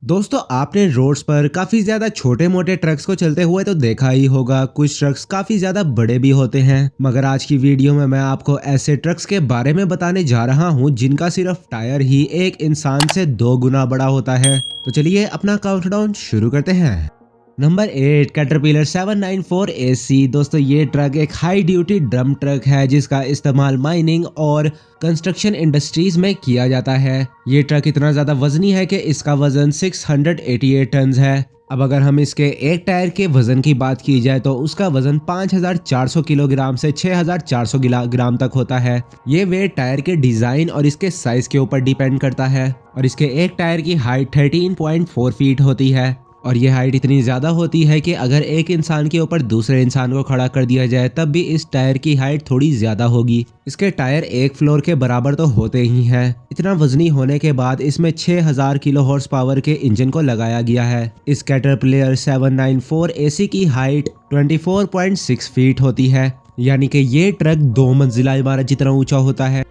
दोस्तों आपने रोड्स पर काफी ज्यादा छोटे मोटे ट्रक्स को चलते हुए तो देखा ही होगा। कुछ ट्रक्स काफी ज्यादा बड़े भी होते हैं, मगर आज की वीडियो में मैं आपको ऐसे ट्रक्स के बारे में बताने जा रहा हूं जिनका सिर्फ टायर ही एक इंसान से 2 गुना बड़ा होता है। तो चलिए अपना काउंटडाउन शुरू करते हैं। Number 8 caterpillar 794 AC। दोस्तों ये ट्रक एक हाई ड्यूटी ड्रम ट्रक है जिसका इस्तेमाल माइनिंग और कंस्ट्रक्शन इंडस्ट्रीज में किया जाता है। ये ट्रक इतना ज्यादा वजनी है कि इसका वजन 688 टन है। अब अगर हम इसके एक टायर के वजन की बात की जाए तो उसका वजन 5400 किलोग्राम से 6400 किलोग्राम तक होता है। ये वेट टायर के डिजाइन और इसके साइज के ऊपर डिपेंड करता है और इसके एक टायर की हाइट 13.4 फीट होती है। और ये हाइट इतनी ज्यादा होती है कि अगर एक इंसान के ऊपर दूसरे इंसान को खड़ा कर दिया जाए तब भी इस टायर की हाइट थोड़ी ज्यादा होगी। इसके टायर एक फ्लोर के बराबर तो होते ही हैं। इतना वजनी होने के बाद इसमें 6000 किलो हॉर्स पावर के इंजन को लगाया गया है। इस कैटरपिलर 794 AC की हाइट 24.6 फीट होती है, यानी कि ये ट्रक 2 मंजिला इमारत जितना ऊंचा होता है।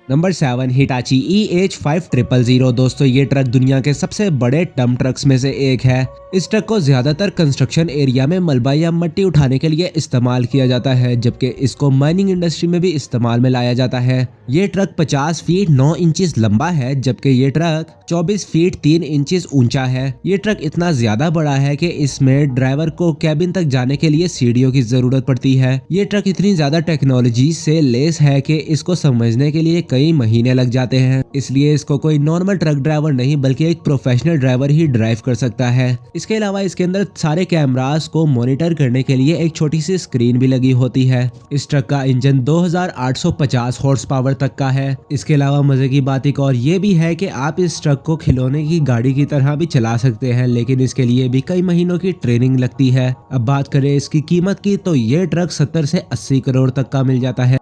Number 7 Hitachi EH5000। दोस्तों ये ट्रक दुनिया के सबसे बड़े डंप ट्रक्स में से एक है। इस ट्रक को ज्यादातर कंस्ट्रक्शन एरिया में मलबा या मिट्टी उठाने के लिए इस्तेमाल किया जाता है, जबकि इसको माइनिंग इंडस्ट्री में भी इस्तेमाल में लाया जाता है। ये ट्रक 50 फीट 9 इंचेस लंबा है, जबकि ये ट्रक 24 फीट 3 इंचेस ऊंचा है। ये ट्रक इतना ज्यादा बड़ा है कि इसमें ड्राइवर को कैबिन तक जाने के लिए सीढ़ियों की जरूरत पड़ती है। ये ट्रक इतनी ज्यादा टेक्नोलॉजी से लेस है कि इसको समझने के लिए कई महीने लग जाते हैं, इसलिए इसको कोई नॉर्मल ट्रक ड्राइवर नहीं बल्कि एक प्रोफेशनल ड्राइवर ही ड्राइव कर सकता है। इसके अलावा इसके अंदर सारे कैमरास को मॉनिटर करने के लिए एक छोटी सी स्क्रीन भी लगी होती है। इस ट्रक का इंजन 2850 हॉर्स पावर तक का है। इसके अलावा मजे की बात एक और ये भी है कि आप इस ट्रक को खिलौने की गाड़ी की तरह भी चला सकते हैं, लेकिन इसके लिए भी कई महीनों की ट्रेनिंग लगती है। अब बात करें इसकी कीमत की तो ये ट्रक 70 से 80 करोड़ तक का मिल जाता है।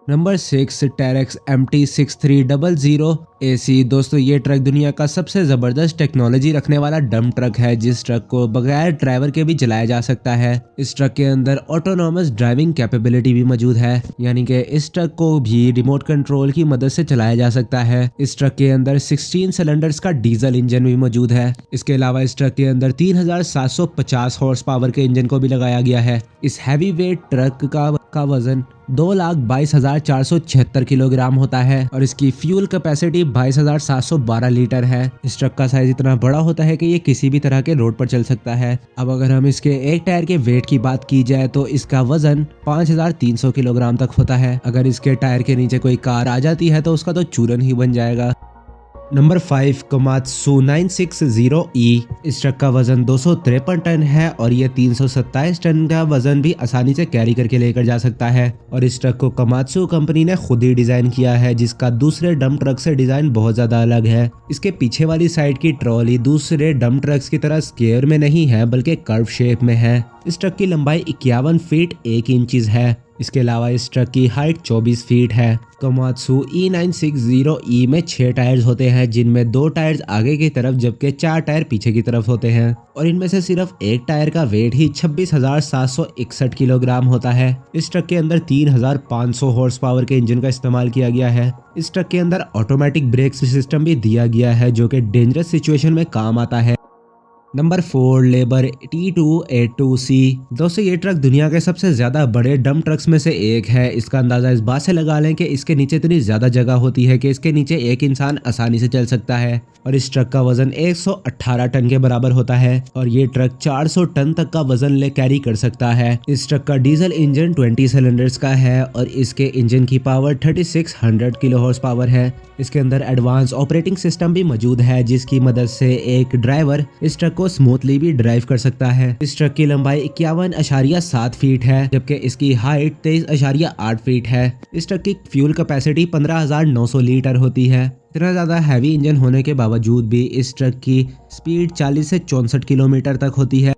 Number 6 टेरेक्स MT6300 AC। दोस्तों ये ट्रक दुनिया का सबसे जबरदस्त टेक्नोलॉजी रखने वाला डंप ट्रक है, जिस ट्रक को बगैर ड्राइवर के भी चलाया जा सकता है। इस ट्रक के अंदर ऑटोनॉमस ड्राइविंग कैपेबिलिटी भी मौजूद है, यानी कि इस ट्रक को भी रिमोट कंट्रोल की मदद से चलाया जा सकता है। इस ट्रक के अंदर 16 सिलेंडर्स का डीजल इंजन भी मौजूद है। इसके अलावा इस ट्रक के अंदर 3750 हॉर्स पावर के इंजन को भी लगाया गया है। इस हैवी वेट ट्रक का वजन 2,22,476 किलोग्राम होता है और इसकी फ्यूल कैपेसिटी 22,712 लीटर है। इस ट्रक का साइज इतना बड़ा होता है कि ये किसी भी तरह के रोड पर चल सकता है। अब अगर हम इसके एक टायर के वेट की बात की जाए तो इसका वजन 5300 किलोग्राम तक होता है। अगर इसके टायर के नीचे कोई कार आ जाती है तो उसका तो चूरन ही बन जाएगा। Number 5 Komatsu 960E। इस ट्रक का वजन 253 टन है और ये 327 टन का वजन भी आसानी से कैरी करके लेकर जा सकता है। और इस ट्रक को कोमात्सु कंपनी ने खुद ही डिजाइन किया है, जिसका दूसरे डंप ट्रक से डिजाइन बहुत ज्यादा अलग है। इसके पीछे वाली साइड की ट्रॉली दूसरे डंप ट्रक्स की तरह स्क्वायर में नहीं है बल्कि कर्व शेप में है। इस ट्रक की लंबाई 51 फीट 1 इंच है। इसके अलावा इस ट्रक की हाइट 24 फीट है। कोमात्सु E960E में 6 टायर्स होते हैं, जिनमें 2 टायर्स आगे की तरफ जबकि 4 टायर पीछे की तरफ होते हैं और इनमें से सिर्फ एक टायर का वेट ही 26,761 किलोग्राम होता है। इस ट्रक के अंदर 3500 हॉर्स पावर के इंजन का इस्तेमाल किया गया है। इस ट्रक के अंदर ऑटोमेटिक ब्रेक सिस्टम भी दिया गया है, जो कि डेंजरस सिचुएशन में काम आता है। Number 4 labour T282C। दोस्तों ये ट्रक दुनिया के सबसे ज्यादा बड़े डंप ट्रक्स में से एक है। इसका अंदाजा इस बात से लगा लें कि इसके नीचे इतनी ज्यादा जगह होती है कि इसके नीचे एक इंसान आसानी से चल सकता है। और इस ट्रक का वजन 118 टन के बराबर होता है और ये ट्रक 400 टन तक का वजन ले कैरी कर सकता है। इस ट्रक का डीजल इंजन 20 सिलेंडर्स का है और इसके इंजन की पावर 3600 किलो हॉर्स पावर है। इसके अंदर एडवांस ऑपरेटिंग सिस्टम भी मौजूद है, जिसकी मदद से एक ड्राइवर इस ट्रक को स्मूथली भी ड्राइव कर सकता है। इस ट्रक की लंबाई 51.7 फीट है, जबकि इसकी हाइट 23.8 फीट है। इस ट्रक की फ्यूल कैपेसिटी 15,900 लीटर होती है। इतना ज्यादा हैवी इंजन होने के बावजूद भी इस ट्रक की स्पीड 40 से 64 किलोमीटर तक होती है।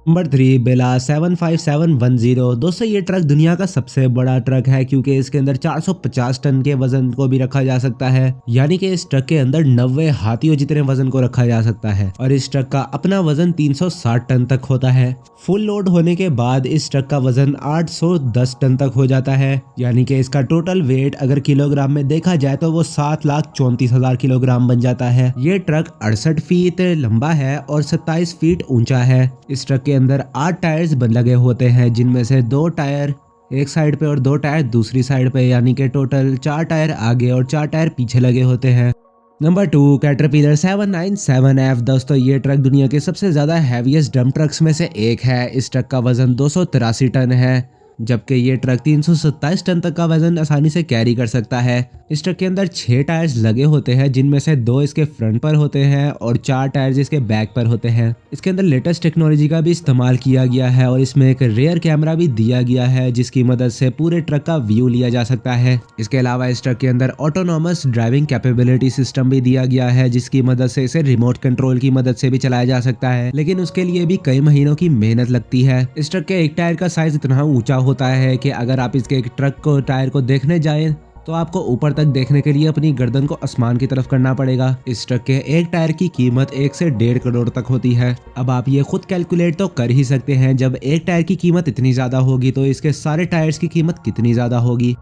नंबर 3 बेला 75710। दोस्तों ये ट्रक दुनिया का सबसे बड़ा ट्रक है क्योंकि इसके अंदर 450 टन के वजन को भी रखा जा सकता है, यानी कि इस ट्रक के अंदर 90 हाथियों जितने वजन को रखा जा सकता है और इस ट्रक का अपना वजन 360 टन तक होता है। फुल लोड होने के बाद इस ट्रक का वजन 810 टन तक हो जाता है, यानी कि इसका टोटल वेट अगर किलोग्राम में देखा जाए तो वो 7,34,000 किलोग्राम बन जाता है। ये ट्रक 68 फीट लंबा है और 27 फीट ऊंचा है। इस ट्रक के अंदर 8 टायर्स लगे होते हैं, जिनमें से 2 टायर एक साइड पे और 2 टायर दूसरी साइड पे, यानी कि टोटल 4 टायर आगे और 4 टायर पीछे लगे होते हैं। Number 2 caterpillar 797F। दोस्तों ये ट्रक दुनिया के सबसे ज्यादा हैवीएस्ट डंप ट्रक्स में से एक है। इस ट्रक का वजन 283 टन है, जबकि ये ट्रक 327 टन तक का वजन आसानी से कैरी कर सकता है। इस ट्रक के अंदर 6 टायर्स लगे होते हैं, जिनमें से 2 इसके फ्रंट पर होते हैं और 4 टायर्स इसके बैक पर होते हैं। इसके अंदर लेटेस्ट टेक्नोलॉजी का भी इस्तेमाल किया गया है और इसमें एक रेयर कैमरा भी दिया गया है, जिसकी मदद से पूरे ट्रक का व्यू लिया जा सकता है। इसके अलावा इस ट्रक के अंदर ऑटोनॉमस ड्राइविंग कैपेबिलिटी सिस्टम भी दिया गया है, जिसकी मदद से इसे रिमोट कंट्रोल की मदद से भी चलाया जा सकता है, लेकिन उसके लिए भी कई महीनों की मेहनत लगती है। इस ट्रक के एक टायर का साइज इतना ऊंचा होता है कि अगर आप इसके एक ट्रक को टायर को देखने जाएं तो आपको ऊपर तक देखने के लिए अपनी गर्दन को आसमान की तरफ करना पड़ेगा। इस ट्रक के एक टायर की कीमत 1 से 1.5 करोड़ तक होती है। अब आप ये खुद कैलकुलेट तो कर ही सकते हैं, जब एक टायर की कीमत इतनी ज्यादा होगी तो इसके सारे टायर्स की कीमत कितनी ज्यादा होगी।